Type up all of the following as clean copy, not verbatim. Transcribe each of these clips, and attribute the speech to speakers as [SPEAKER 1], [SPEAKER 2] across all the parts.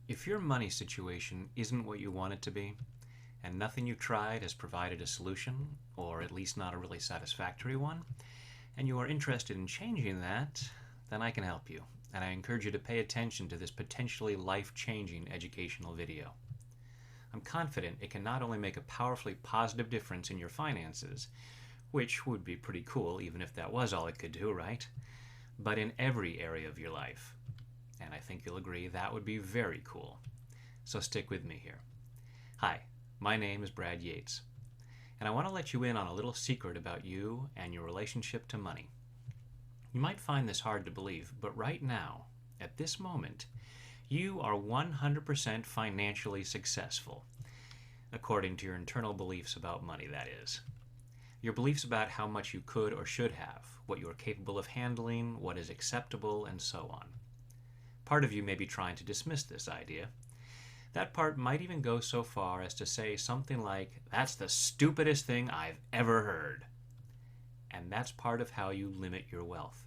[SPEAKER 1] If your money situation isn't what you want it to be, and nothing you tried has provided a solution, or at least not a really satisfactory one, and you are interested in changing that, then I can help you. And I encourage you to pay attention to this potentially life-changing educational video. I'm confident it can not only make a powerfully positive difference in your finances, which would be pretty cool even if that was all it could do, right? But in every area of your life. And I think you'll agree that would be very cool. So stick with me here. Hi, my name is Brad Yates, and I want to let you in on a little secret about you and your relationship to money. You might find this hard to believe, but right now, at this moment, you are 100% financially successful, according to your internal beliefs about money, that is. Your beliefs about how much you could or should have, what you are capable of handling, what is acceptable, and so on. Part of you may be trying to dismiss this idea. That part might even go so far as to say something like, "That's the stupidest thing I've ever heard." And that's part of how you limit your wealth.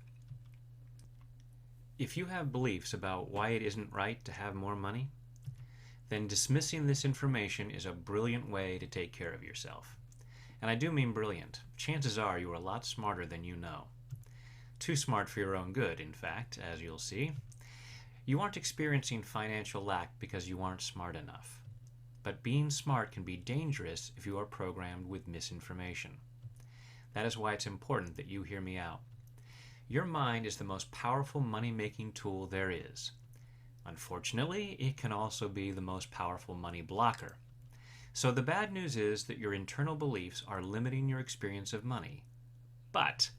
[SPEAKER 1] If you have beliefs about why it isn't right to have more money, then dismissing this information is a brilliant way to take care of yourself. And I do mean brilliant. Chances are you are a lot smarter than you know. Too smart for your own good, in fact, as you'll see. You aren't experiencing financial lack because you aren't smart enough. But being smart can be dangerous if you are programmed with misinformation. That is why it's important that you hear me out. Your mind is the most powerful money-making tool there is. Unfortunately, it can also be the most powerful money blocker. So the bad news is that your internal beliefs are limiting your experience of money. But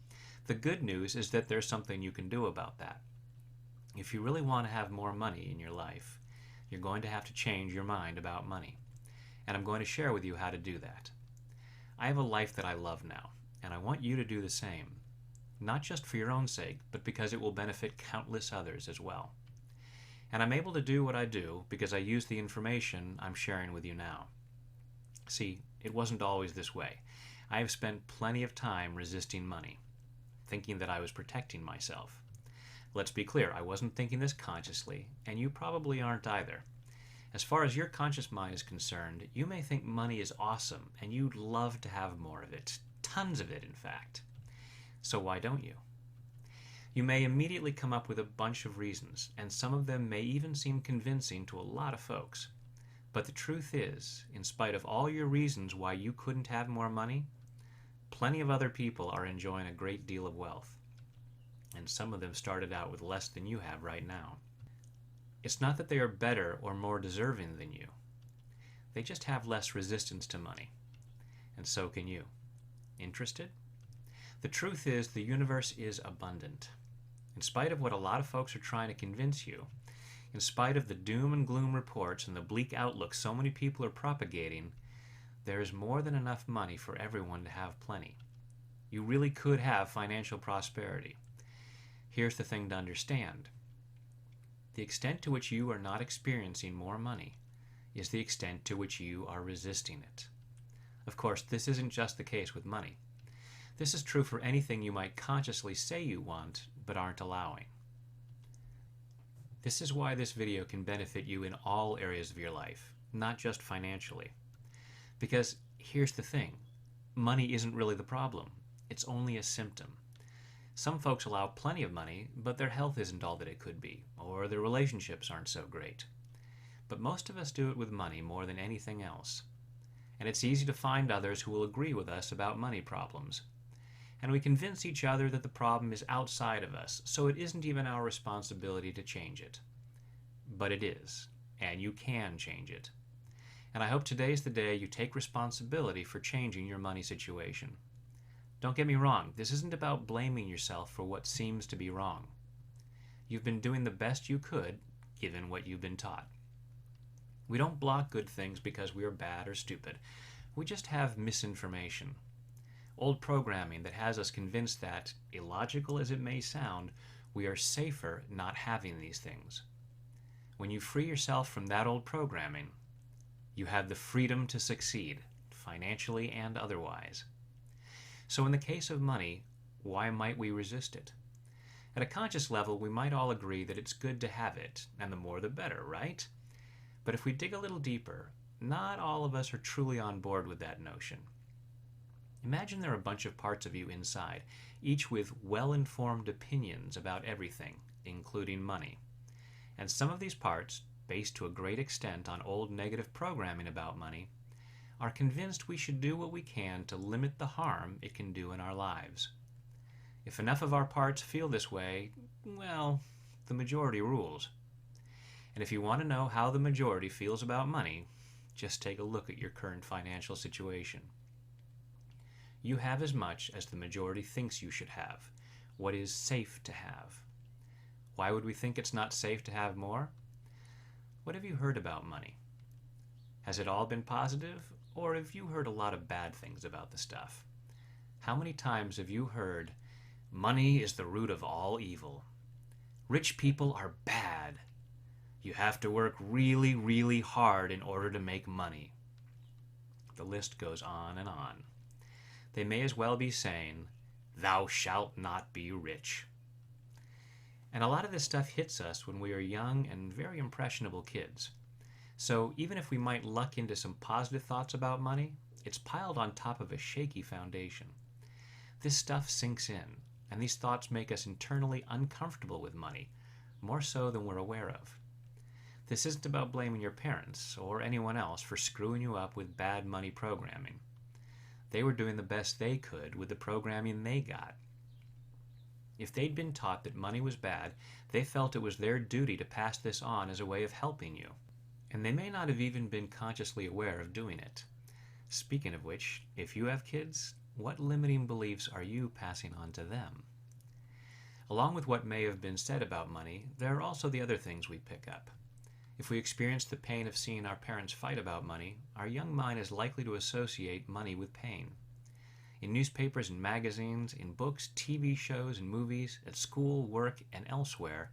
[SPEAKER 1] the good news is that there's something you can do about that. If you really want to have more money in your life, you're going to have to change your mind about money. And I'm going to share with you how to do that. I have a life that I love now, and I want you to do the same. Not just for your own sake, but because it will benefit countless others as well. And I'm able to do what I do because I use the information I'm sharing with you now. See, it wasn't always this way. I have spent plenty of time resisting money, thinking that I was protecting myself. Let's be clear, I wasn't thinking this consciously, and you probably aren't either. As far as your conscious mind is concerned, you may think money is awesome, and you'd love to have more of it. Tons of it, in fact. So why don't you? You may immediately come up with a bunch of reasons, and some of them may even seem convincing to a lot of folks. But the truth is, in spite of all your reasons why you couldn't have more money, plenty of other people are enjoying a great deal of wealth. And some of them started out with less than you have right now. It's not that they are better or more deserving than you. They just have less resistance to money. And so can you. Interested? The truth is, the universe is abundant. In spite of what a lot of folks are trying to convince you, in spite of the doom and gloom reports and the bleak outlook so many people are propagating, there is more than enough money for everyone to have plenty. You really could have financial prosperity. Here's the thing to understand. The extent to which you are not experiencing more money is the extent to which you are resisting it. Of course, this isn't just the case with money. This is true for anything you might consciously say you want, but aren't allowing. This is why this video can benefit you in all areas of your life, not just financially. Because here's the thing, money isn't really the problem. It's only a symptom. Some folks allow plenty of money, but their health isn't all that it could be, or their relationships aren't so great. But most of us do it with money more than anything else. And it's easy to find others who will agree with us about money problems. And we convince each other that the problem is outside of us, so it isn't even our responsibility to change it. But it is, and you can change it. And I hope today's the day you take responsibility for changing your money situation. Don't get me wrong, this isn't about blaming yourself for what seems to be wrong. You've been doing the best you could, given what you've been taught. We don't block good things because we are bad or stupid. We just have misinformation. Old programming that has us convinced that, illogical as it may sound, we are safer not having these things. When you free yourself from that old programming, you have the freedom to succeed, financially and otherwise. So in the case of money, why might we resist it? At a conscious level, we might all agree that it's good to have it, and the more the better, right? But if we dig a little deeper, not all of us are truly on board with that notion. Imagine there are a bunch of parts of you inside, each with well-informed opinions about everything, including money. And some of these parts, based to a great extent on old negative programming about money, are convinced we should do what we can to limit the harm it can do in our lives. If enough of our parts feel this way, well, the majority rules. And if you want to know how the majority feels about money, just take a look at your current financial situation. You have as much as the majority thinks you should have, what is safe to have. Why would we think it's not safe to have more? What have you heard about money? Has it all been positive, or have you heard a lot of bad things about the stuff? How many times have you heard, "Money is the root of all evil. Rich people are bad. You have to work really, really hard in order to make money." The list goes on and on. They may as well be saying, "Thou shalt not be rich." And a lot of this stuff hits us when we are young and very impressionable kids. So even if we might luck into some positive thoughts about money, it's piled on top of a shaky foundation. This stuff sinks in, and these thoughts make us internally uncomfortable with money, more so than we're aware of. This isn't about blaming your parents or anyone else for screwing you up with bad money programming. They were doing the best they could with the programming they got. If they'd been taught that money was bad, they felt it was their duty to pass this on as a way of helping you. And they may not have even been consciously aware of doing it. Speaking of which, if you have kids, what limiting beliefs are you passing on to them? Along with what may have been said about money, there are also the other things we pick up. If we experience the pain of seeing our parents fight about money, our young mind is likely to associate money with pain. In newspapers and magazines, in books, TV shows and movies, at school, work, and elsewhere,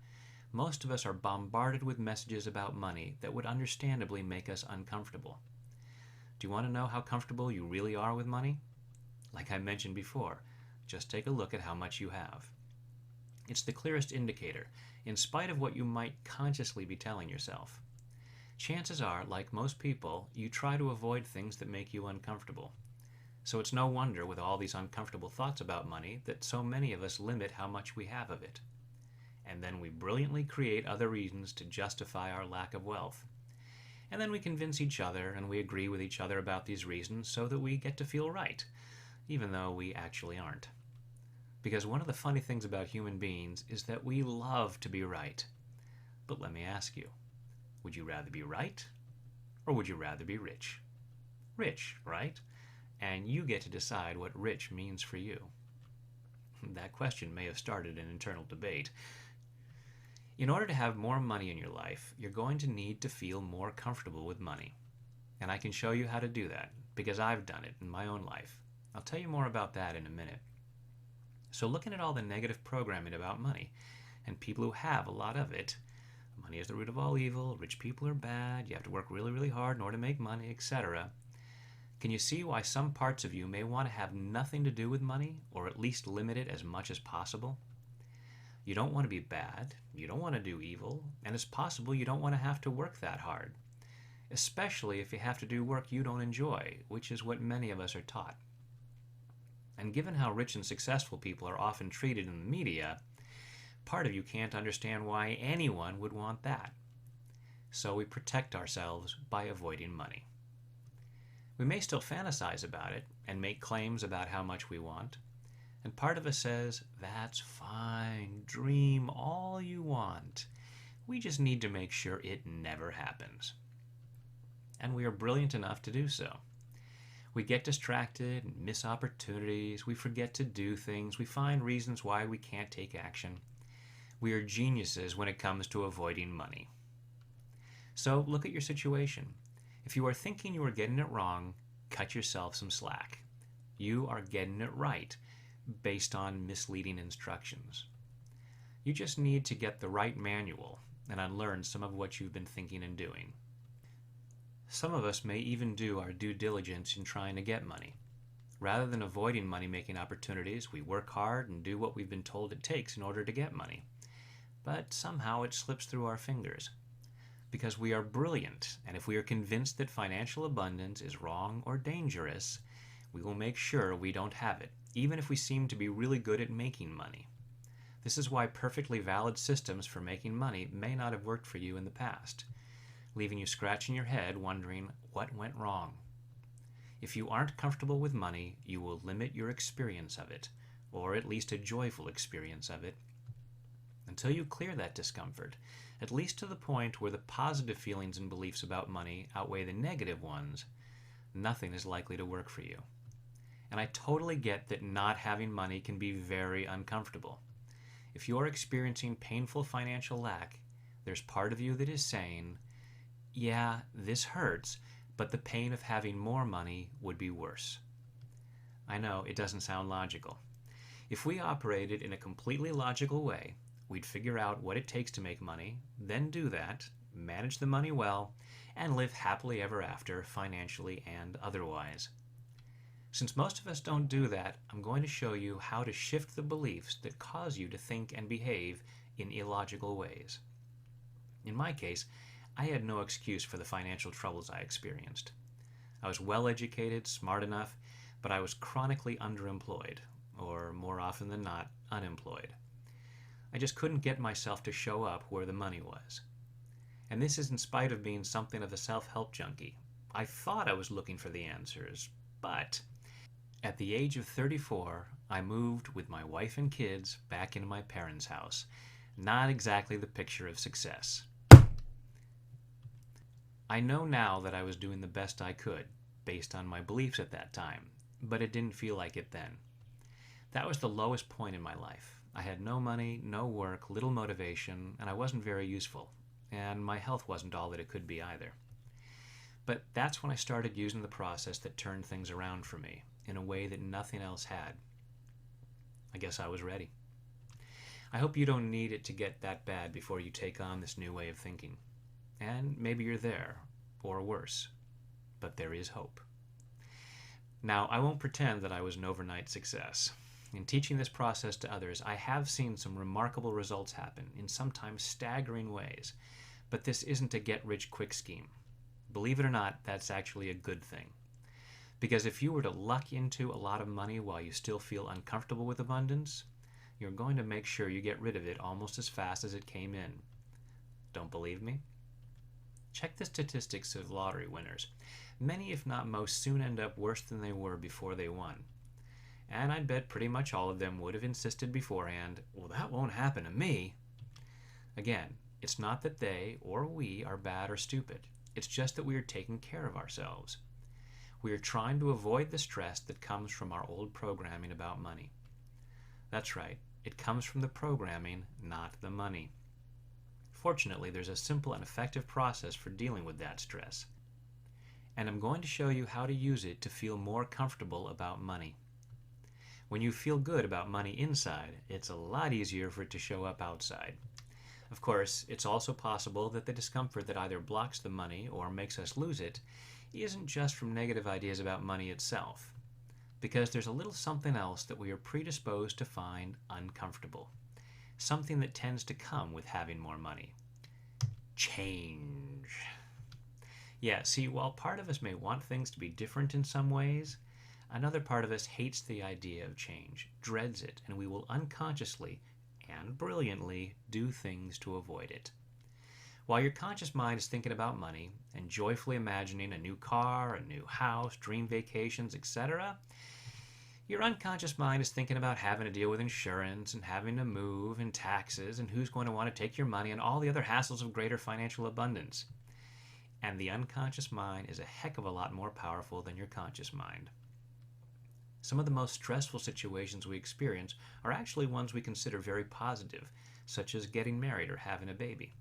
[SPEAKER 1] most of us are bombarded with messages about money that would understandably make us uncomfortable. Do you want to know how comfortable you really are with money? Like I mentioned before, just take a look at how much you have. It's the clearest indicator, in spite of what you might consciously be telling yourself. Chances are, like most people, you try to avoid things that make you uncomfortable. So it's no wonder, with all these uncomfortable thoughts about money, that so many of us limit how much we have of it. And then we brilliantly create other reasons to justify our lack of wealth. And then we convince each other and we agree with each other about these reasons so that we get to feel right, even though we actually aren't. Because one of the funny things about human beings is that we love to be right. But let me ask you, would you rather be right, or would you rather be rich? Rich, right? And you get to decide what rich means for you. That question may have started an internal debate. In order to have more money in your life, you're going to need to feel more comfortable with money. And I can show you how to do that, because I've done it in my own life. I'll tell you more about that in a minute. So looking at all the negative programming about money, and people who have a lot of it, money is the root of all evil, rich people are bad, you have to work really, really hard in order to make money, etc. Can you see why some parts of you may want to have nothing to do with money, or at least limit it as much as possible? You don't want to be bad, you don't want to do evil, and it's possible you don't want to have to work that hard, especially if you have to do work you don't enjoy, which is what many of us are taught. And given how rich and successful people are often treated in the media, part of you can't understand why anyone would want that. So we protect ourselves by avoiding money. We may still fantasize about it and make claims about how much we want, and part of us says, "That's fine, dream all you want. We just need to make sure it never happens." And we are brilliant enough to do so. We get distracted and miss opportunities, we forget to do things, we find reasons why we can't take action. We are geniuses when it comes to avoiding money. So look at your situation. If you are thinking you are getting it wrong, cut yourself some slack. You are getting it right, based on misleading instructions. You just need to get the right manual and unlearn some of what you've been thinking and doing. Some of us may even do our due diligence in trying to get money. Rather than avoiding money-making opportunities, we work hard and do what we've been told it takes in order to get money. But somehow it slips through our fingers. Because we are brilliant, and if we are convinced that financial abundance is wrong or dangerous, we will make sure we don't have it, even if we seem to be really good at making money. This is why perfectly valid systems for making money may not have worked for you in the past, leaving you scratching your head wondering what went wrong. If you aren't comfortable with money, you will limit your experience of it, or at least a joyful experience of it, until you clear that discomfort, at least to the point where the positive feelings and beliefs about money outweigh the negative ones. Nothing is likely to work for you. And I totally get that not having money can be very uncomfortable. If you're experiencing painful financial lack, there's part of you that is saying, yeah, this hurts, but the pain of having more money would be worse. I know it doesn't sound logical. If we operated in a completely logical way, we'd figure out what it takes to make money, then do that, manage the money well, and live happily ever after, financially and otherwise. Since most of us don't do that, I'm going to show you how to shift the beliefs that cause you to think and behave in illogical ways. In my case, I had no excuse for the financial troubles I experienced. I was well educated, smart enough, but I was chronically underemployed, or more often than not, unemployed. I just couldn't get myself to show up where the money was. And this is in spite of being something of a self-help junkie. I thought I was looking for the answers, but at the age of 34, I moved with my wife and kids back into my parents' house. Not exactly the picture of success. I know now that I was doing the best I could, based on my beliefs at that time, but it didn't feel like it then. That was the lowest point in my life. I had no money, no work, little motivation, and I wasn't very useful. And my health wasn't all that it could be either. But that's when I started using the process that turned things around for me in a way that nothing else had. I guess I was ready. I hope you don't need it to get that bad before you take on this new way of thinking. And maybe you're there, or worse. But there is hope. Now, I won't pretend that I was an overnight success. In teaching this process to others, I have seen some remarkable results happen in sometimes staggering ways, but this isn't a get-rich-quick scheme. Believe it or not, that's actually a good thing. Because if you were to luck into a lot of money while you still feel uncomfortable with abundance, you're going to make sure you get rid of it almost as fast as it came in. Don't believe me? Check the statistics of lottery winners. Many, if not most, soon end up worse than they were before they won. And I'd bet pretty much all of them would have insisted beforehand, well, that won't happen to me. Again, it's not that they or we are bad or stupid. It's just that we are taking care of ourselves. We are trying to avoid the stress that comes from our old programming about money. That's right, it comes from the programming, not the money. Fortunately, there's a simple and effective process for dealing with that stress. And I'm going to show you how to use it to feel more comfortable about money. When you feel good about money inside, it's a lot easier for it to show up outside. Of course, it's also possible that the discomfort that either blocks the money or makes us lose it isn't just from negative ideas about money itself, because there's a little something else that we are predisposed to find uncomfortable, something that tends to come with having more money. Change. Yeah, see, while part of us may want things to be different in some ways, another part of us hates the idea of change, dreads it, and we will unconsciously and brilliantly do things to avoid it. While your conscious mind is thinking about money and joyfully imagining a new car, a new house, dream vacations, etc., your unconscious mind is thinking about having to deal with insurance and having to move and taxes and who's going to want to take your money and all the other hassles of greater financial abundance. And the unconscious mind is a heck of a lot more powerful than your conscious mind. Some of the most stressful situations we experience are actually ones we consider very positive, such as getting married or having a baby.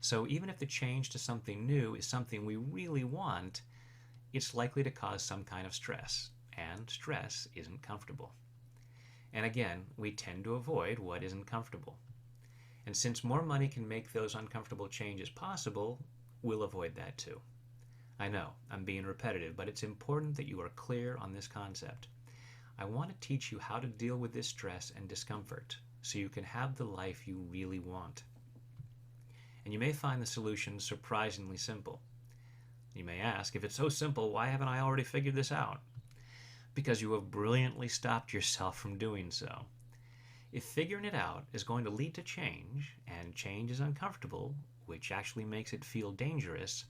[SPEAKER 1] So even if the change to something new is something we really want, it's likely to cause some kind of stress, and stress isn't comfortable. And again, we tend to avoid what isn't comfortable. And since more money can make those uncomfortable changes possible, we'll avoid that too. I know, I'm being repetitive, but it's important that you are clear on this concept. I want to teach you how to deal with this stress and discomfort so you can have the life you really want. and you may find the solution surprisingly simple. You may ask, if it's so simple, why haven't I already figured this out? Because you have brilliantly stopped yourself from doing so. If figuring it out is going to lead to change, and change is uncomfortable, which actually makes it feel dangerous,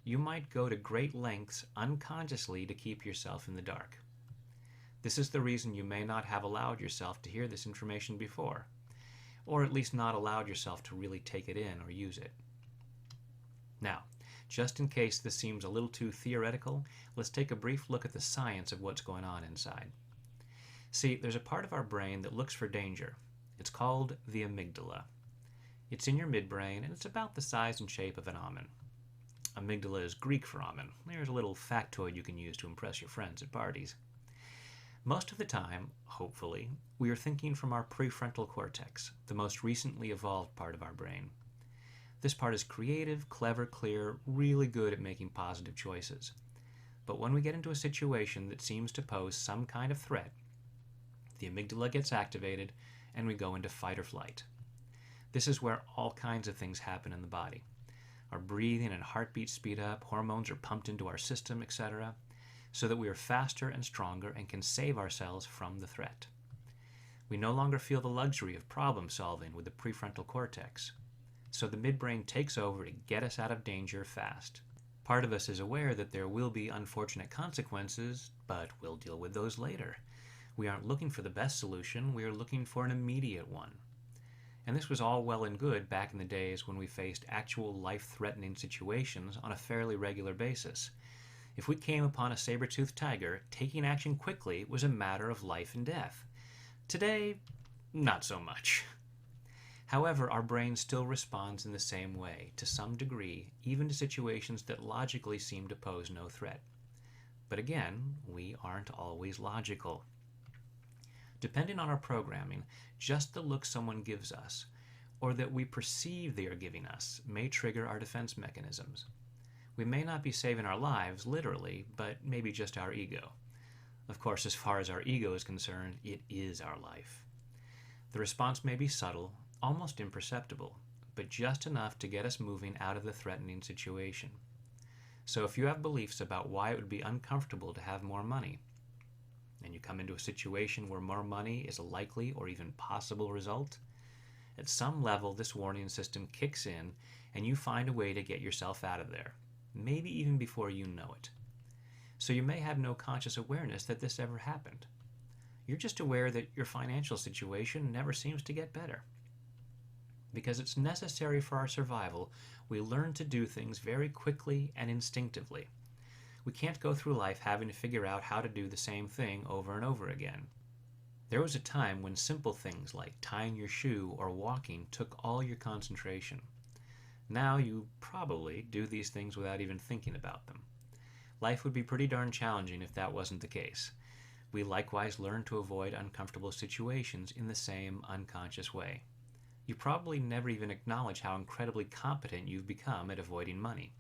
[SPEAKER 1] you might go to great lengths unconsciously to keep yourself in the dark. This is the reason you may not have allowed yourself to hear this information before, or at least not allowed yourself to really take it in or use it. Now, just in case this seems a little too theoretical, let's take a brief look at the science of what's going on inside. See, there's a part of our brain that looks for danger. It's called the amygdala. It's in your midbrain, and it's about the size and shape of an almond. Amygdala is Greek for almond. There's a little factoid you can use to impress your friends at parties. Most of the time, hopefully, we are thinking from our prefrontal cortex, the most recently evolved part of our brain. This part is creative, clever, clear, really good at making positive choices. But when we get into a situation that seems to pose some kind of threat, the amygdala gets activated and we go into fight or flight. This is where all kinds of things happen in the body. Our breathing and heartbeat speed up, hormones are pumped into our system, etc., so that we are faster and stronger and can save ourselves from the threat. We no longer feel the luxury of problem solving with the prefrontal cortex, so the midbrain takes over to get us out of danger fast. Part of us is aware that there will be unfortunate consequences, but we'll deal with those later. We aren't looking for the best solution, we are looking for an immediate one. And this was all well and good back in the days when we faced actual life-threatening situations on a fairly regular basis. If we came upon a saber-toothed tiger, taking action quickly was a matter of life and death. Today, not so much. However, our brain still responds in the same way, to some degree, even to situations that logically seem to pose no threat. But again, we aren't always logical. Depending on our programming, just the look someone gives us, or that we perceive they are giving us, may trigger our defense mechanisms. We may not be saving our lives, literally, but maybe just our ego. Of course, as far as our ego is concerned, it is our life. The response may be subtle, almost imperceptible, but just enough to get us moving out of the threatening situation. So if you have beliefs about why it would be uncomfortable to have more money, and you come into a situation where more money is a likely or even possible result, at some level this warning system kicks in and you find a way to get yourself out of there, maybe even before you know it. So you may have no conscious awareness that this ever happened. You're just aware that your financial situation never seems to get better. Because it's necessary for our survival, we learn to do things very quickly and instinctively. We can't go through life having to figure out how to do the same thing over and over again. There was a time when simple things like tying your shoe or walking took all your concentration. Now you probably do these things without even thinking about them. Life would be pretty darn challenging if that wasn't the case. We likewise learn to avoid uncomfortable situations in the same unconscious way. You probably never even acknowledge how incredibly competent you've become at avoiding money.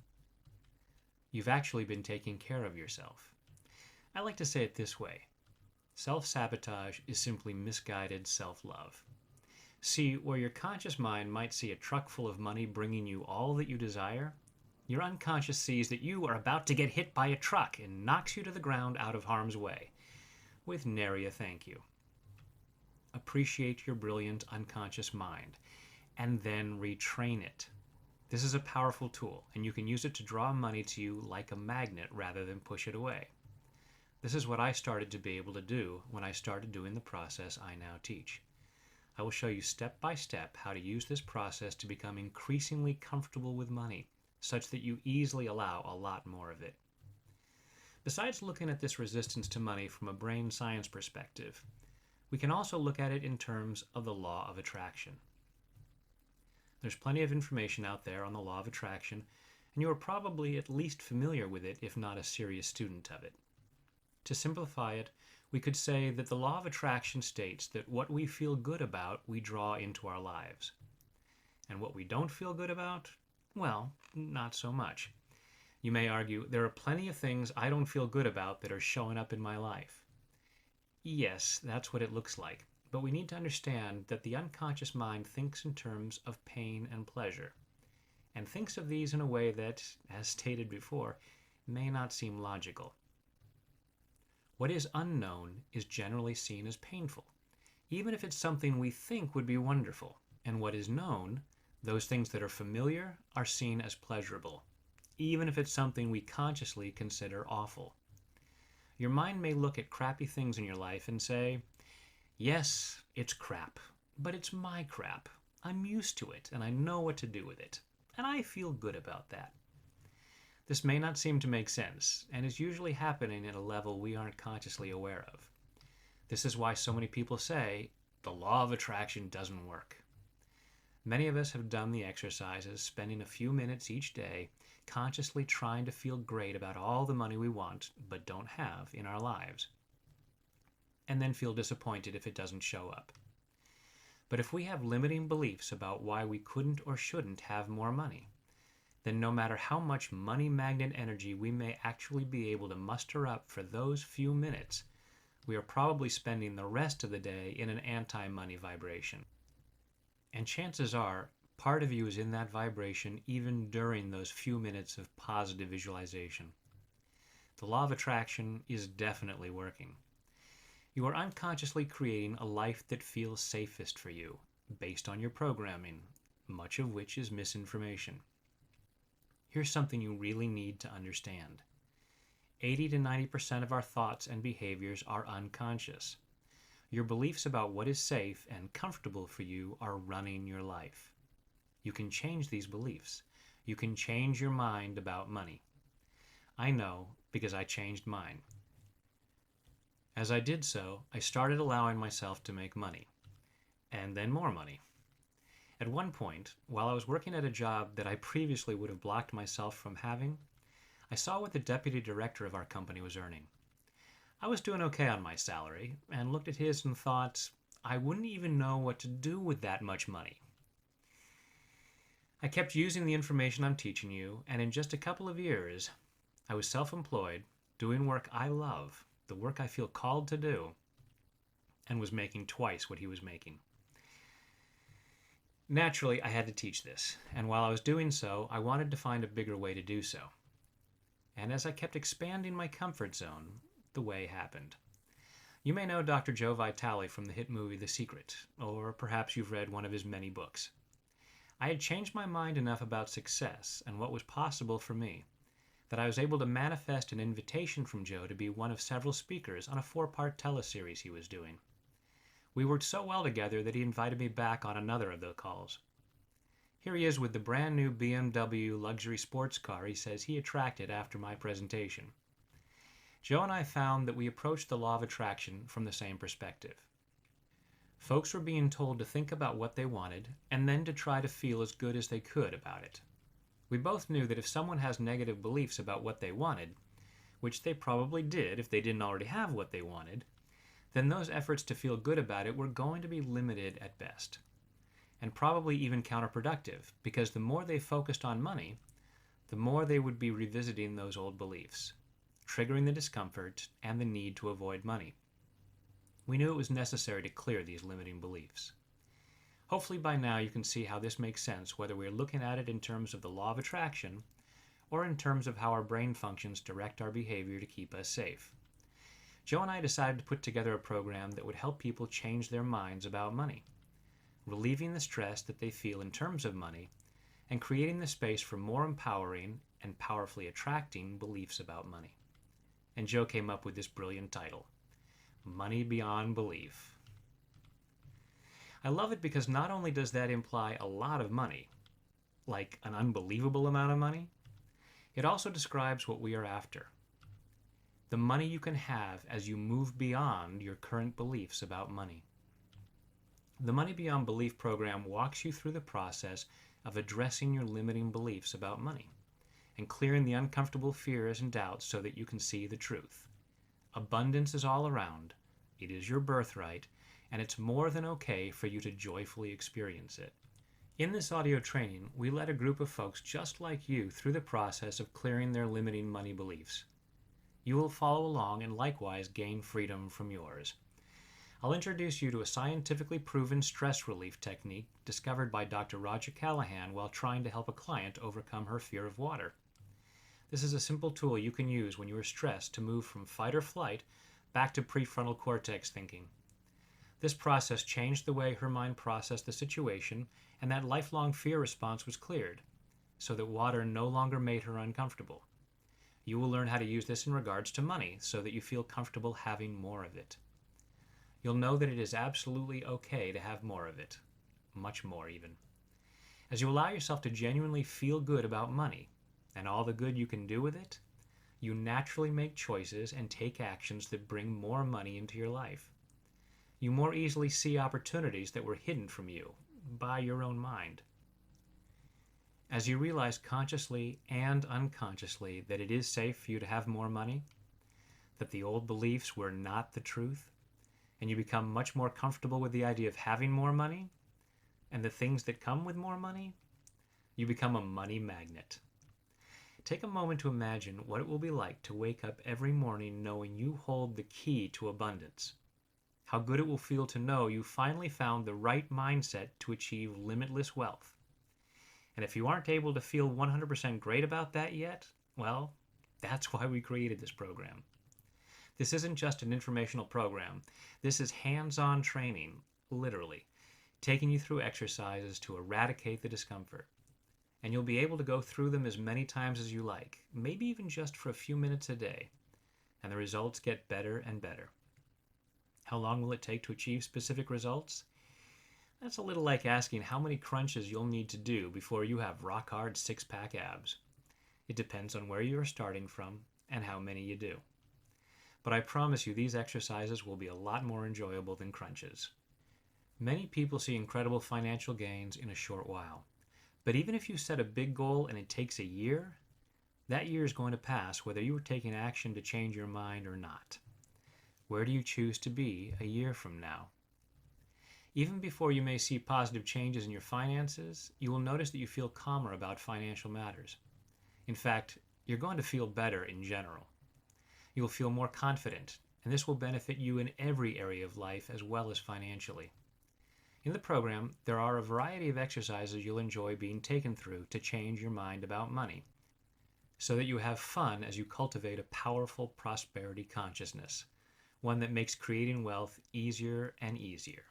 [SPEAKER 1] You've actually been taking care of yourself. I like to say it this way. Self-sabotage is simply misguided self-love. See, where your conscious mind might see a truck full of money bringing you all that you desire, your unconscious sees that you are about to get hit by a truck and knocks you to the ground out of harm's way, with nary a thank you. Appreciate your brilliant unconscious mind, and then retrain it. This is a powerful tool, and you can use it to draw money to you like a magnet rather than push it away. This is what I started to be able to do when I started doing the process I now teach. I will show you step by step how to use this process to become increasingly comfortable with money, such that you easily allow a lot more of it. Besides looking at this resistance to money from a brain science perspective, we can also look at it in terms of the law of attraction. There's plenty of information out there on the law of attraction, and you are probably at least familiar with it, if not a serious student of it. To simplify it, we could say that the law of attraction states that what we feel good about, we draw into our lives. And what we don't feel good about, well, not so much. You may argue, there are plenty of things I don't feel good about that are showing up in my life. Yes, that's what it looks like. But we need to understand that the unconscious mind thinks in terms of pain and pleasure. and thinks of these in a way that, as stated before, may not seem logical. What is unknown is generally seen as painful, even if it's something we think would be wonderful, and what is known, those things that are familiar, are seen as pleasurable, even if it's something we consciously consider awful. Your mind may look at crappy things in your life and say, yes, it's crap, but it's my crap. I'm used to it, and I know what to do with it, and I feel good about that. This may not seem to make sense, and is usually happening at a level we aren't consciously aware of. This is why so many people say, the law of attraction doesn't work. Many of us have done the exercises, spending a few minutes each day consciously trying to feel great about all the money we want but don't have in our lives, and then feel disappointed if it doesn't show up. But if we have limiting beliefs about why we couldn't or shouldn't have more money, then no matter how much money magnet energy we may actually be able to muster up for those few minutes, we are probably spending the rest of the day in an anti-money vibration. And chances are, part of you is in that vibration even during those few minutes of positive visualization. The law of attraction is definitely working. You are unconsciously creating a life that feels safest for you, based on your programming, much of which is misinformation. Here's something you really need to understand. 80 to 90% of our thoughts and behaviors are unconscious. Your beliefs about what is safe and comfortable for you are running your life. You can change these beliefs. You can change your mind about money. I know because I changed mine. As I did so, I started allowing myself to make money, and then more money. At one point, while I was working at a job that I previously would have blocked myself from having, I saw what the deputy director of our company was earning. I was doing okay on my salary, and looked at his and thought, I wouldn't even know what to do with that much money. I kept using the information I'm teaching you, and in just a couple of years, I was self-employed, doing work I love, the work I feel called to do, and was making twice what he was making. Naturally, I had to teach this, and while I was doing so, I wanted to find a bigger way to do so. And as I kept expanding my comfort zone, the way happened. You may know Dr. Joe Vitale from the hit movie The Secret, or perhaps you've read one of his many books. I had changed my mind enough about success and what was possible for me that I was able to manifest an invitation from Joe to be one of several speakers on a 4-part teleseries he was doing. We worked so well together that he invited me back on another of the calls. Here he is with the brand new BMW luxury sports car he says he attracted after my presentation. Joe and I found that we approached the law of attraction from the same perspective. Folks were being told to think about what they wanted and then to try to feel as good as they could about it. We both knew that if someone has negative beliefs about what they wanted, which they probably did if they didn't already have what they wanted, then those efforts to feel good about it were going to be limited at best, and probably even counterproductive, because the more they focused on money, the more they would be revisiting those old beliefs, triggering the discomfort and the need to avoid money. We knew it was necessary to clear these limiting beliefs. Hopefully by now you can see how this makes sense, whether we're looking at it in terms of the law of attraction or in terms of how our brain functions direct our behavior to keep us safe. Joe and I decided to put together a program that would help people change their minds about money, relieving the stress that they feel in terms of money, and creating the space for more empowering and powerfully attracting beliefs about money. And Joe came up with this brilliant title, Money Beyond Belief. I love it because not only does that imply a lot of money, like an unbelievable amount of money, it also describes what we are after. The money you can have as you move beyond your current beliefs about money. The Money Beyond Belief program walks you through the process of addressing your limiting beliefs about money and clearing the uncomfortable fears and doubts so that you can see the truth. Abundance is all around. It is your birthright, and it's more than okay for you to joyfully experience it. In this audio training, we led a group of folks just like you through the process of clearing their limiting money beliefs. You will follow along and likewise gain freedom from yours. I'll introduce you to a scientifically proven stress relief technique discovered by Dr. Roger Callahan while trying to help a client overcome her fear of water. This is a simple tool you can use when you are stressed to move from fight or flight back to prefrontal cortex thinking. This process changed the way her mind processed the situation, and that lifelong fear response was cleared, so that water no longer made her uncomfortable. You will learn how to use this in regards to money so that you feel comfortable having more of it. You'll know that it is absolutely okay to have more of it, much more even. As you allow yourself to genuinely feel good about money and all the good you can do with it, you naturally make choices and take actions that bring more money into your life. You more easily see opportunities that were hidden from you by your own mind. As you realize consciously and unconsciously that it is safe for you to have more money, that the old beliefs were not the truth, and you become much more comfortable with the idea of having more money and the things that come with more money, you become a money magnet. Take a moment to imagine what it will be like to wake up every morning knowing you hold the key to abundance. How good it will feel to know you finally found the right mindset to achieve limitless wealth. And if you aren't able to feel 100% great about that yet, well, that's why we created this program. This isn't just an informational program. This is hands-on training, literally, taking you through exercises to eradicate the discomfort. And you'll be able to go through them as many times as you like, maybe even just for a few minutes a day. And the results get better and better. How long will it take to achieve specific results? That's a little like asking how many crunches you'll need to do before you have rock-hard six-pack abs. It depends on where you are starting from and how many you do. But I promise you these exercises will be a lot more enjoyable than crunches. Many people see incredible financial gains in a short while. But even if you set a big goal and it takes a year, that year is going to pass whether you are taking action to change your mind or not. Where do you choose to be a year from now? Even before you may see positive changes in your finances, you will notice that you feel calmer about financial matters. In fact, you're going to feel better in general. You will feel more confident, and this will benefit you in every area of life as well as financially. In the program, there are a variety of exercises you'll enjoy being taken through to change your mind about money, so that you have fun as you cultivate a powerful prosperity consciousness, one that makes creating wealth easier and easier.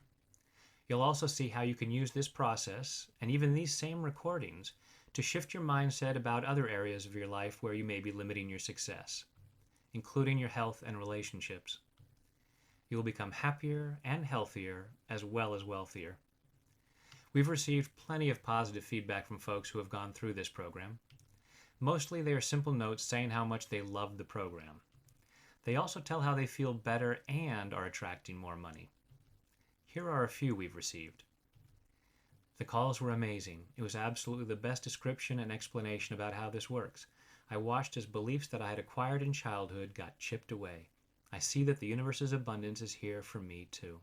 [SPEAKER 1] You'll also see how you can use this process, and even these same recordings, to shift your mindset about other areas of your life where you may be limiting your success, including your health and relationships. You will become happier and healthier as well as wealthier. We've received plenty of positive feedback from folks who have gone through this program. Mostly they are simple notes saying how much they love the program. They also tell how they feel better and are attracting more money. Here are a few we've received. The calls were amazing. It was absolutely the best description and explanation about how this works. I watched as beliefs that I had acquired in childhood got chipped away. I see that the universe's abundance is here for me too.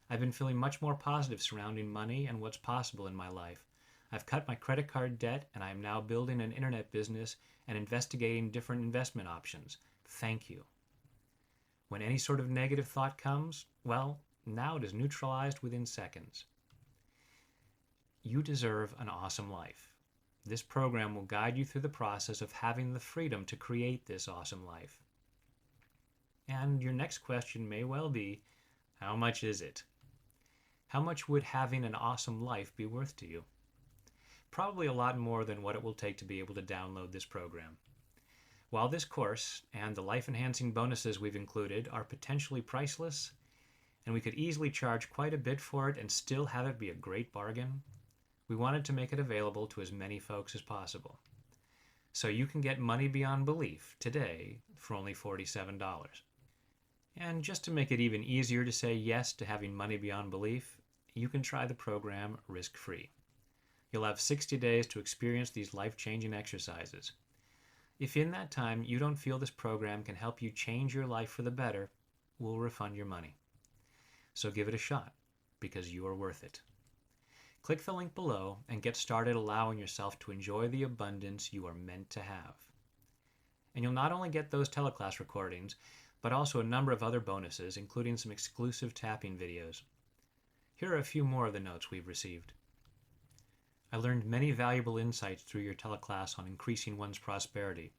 [SPEAKER 1] I've been feeling much more positive surrounding money and what's possible in my life. I've cut my credit card debt and I am now building an internet business and investigating different investment options. Thank you. When any sort of negative thought comes, well, now it is neutralized within seconds. You deserve an awesome life. This program will guide you through the process of having the freedom to create this awesome life. And your next question may well be, how much is it? How much would having an awesome life be worth to you? Probably a lot more than what it will take to be able to download this program. While this course and the life-enhancing bonuses we've included are potentially priceless, and we could easily charge quite a bit for it and still have it be a great bargain, we wanted to make it available to as many folks as possible. So you can get Money Beyond Belief today for only $47. And just to make it even easier to say yes to having Money Beyond Belief, you can try the program risk-free. You'll have 60 days to experience these life-changing exercises. If in that time you don't feel this program can help you change your life for the better, we'll refund your money. So give it a shot, because you are worth it. Click the link below and get started allowing yourself to enjoy the abundance you are meant to have. And you'll not only get those teleclass recordings, but also a number of other bonuses, including some exclusive tapping videos. Here are a few more of the notes we've received. I learned many valuable insights through your teleclass on increasing one's prosperity.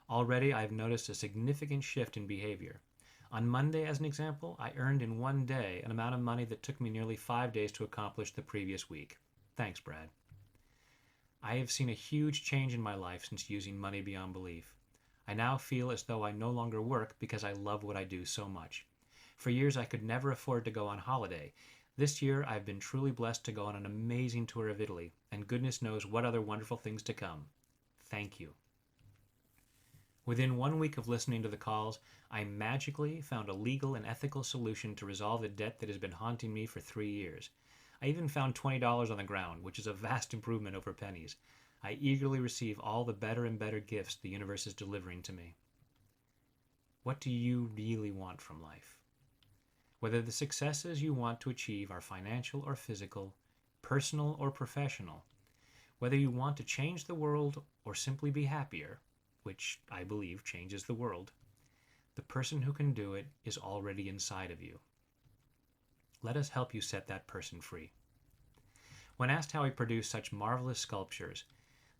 [SPEAKER 1] Already, I've noticed a significant shift in behavior. On Monday, as an example, I earned in one day an amount of money that took me nearly 5 days to accomplish the previous week. Thanks, Brad. I have seen a huge change in my life since using Money Beyond Belief. I now feel as though I no longer work because I love what I do so much. For years, I could never afford to go on holiday. This year, I've been truly blessed to go on an amazing tour of Italy, and goodness knows what other wonderful things to come. Thank you. Within 1 week of listening to the calls, I magically found a legal and ethical solution to resolve a debt that has been haunting me for 3 years. I even found $20 on the ground, which is a vast improvement over pennies. I eagerly receive all the better and better gifts the universe is delivering to me. What do you really want from life? Whether the successes you want to achieve are financial or physical, personal or professional, whether you want to change the world or simply be happier, which I believe changes the world, the person who can do it is already inside of you. Let us help you set that person free. When asked how he produced such marvelous sculptures,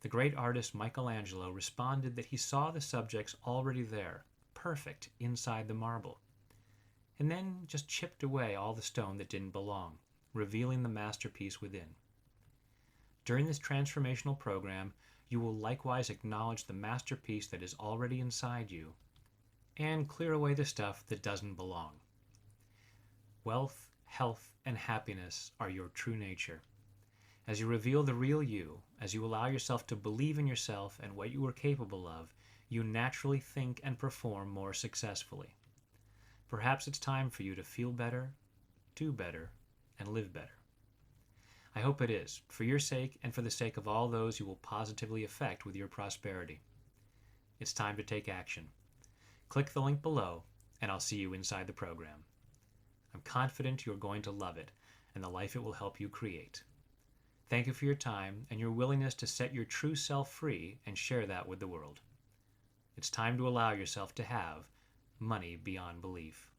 [SPEAKER 1] the great artist Michelangelo responded that he saw the subjects already there, perfect inside the marble, and then just chipped away all the stone that didn't belong, revealing the masterpiece within. During this transformational program, you will likewise acknowledge the masterpiece that is already inside you and clear away the stuff that doesn't belong. Wealth, health, and happiness are your true nature. As you reveal the real you, as you allow yourself to believe in yourself and what you are capable of, you naturally think and perform more successfully. Perhaps it's time for you to feel better, do better, and live better. I hope it is, for your sake and for the sake of all those you will positively affect with your prosperity. It's time to take action. Click the link below, and I'll see you inside the program. I'm confident you're going to love it and the life it will help you create. Thank you for your time and your willingness to set your true self free and share that with the world. It's time to allow yourself to have money beyond belief.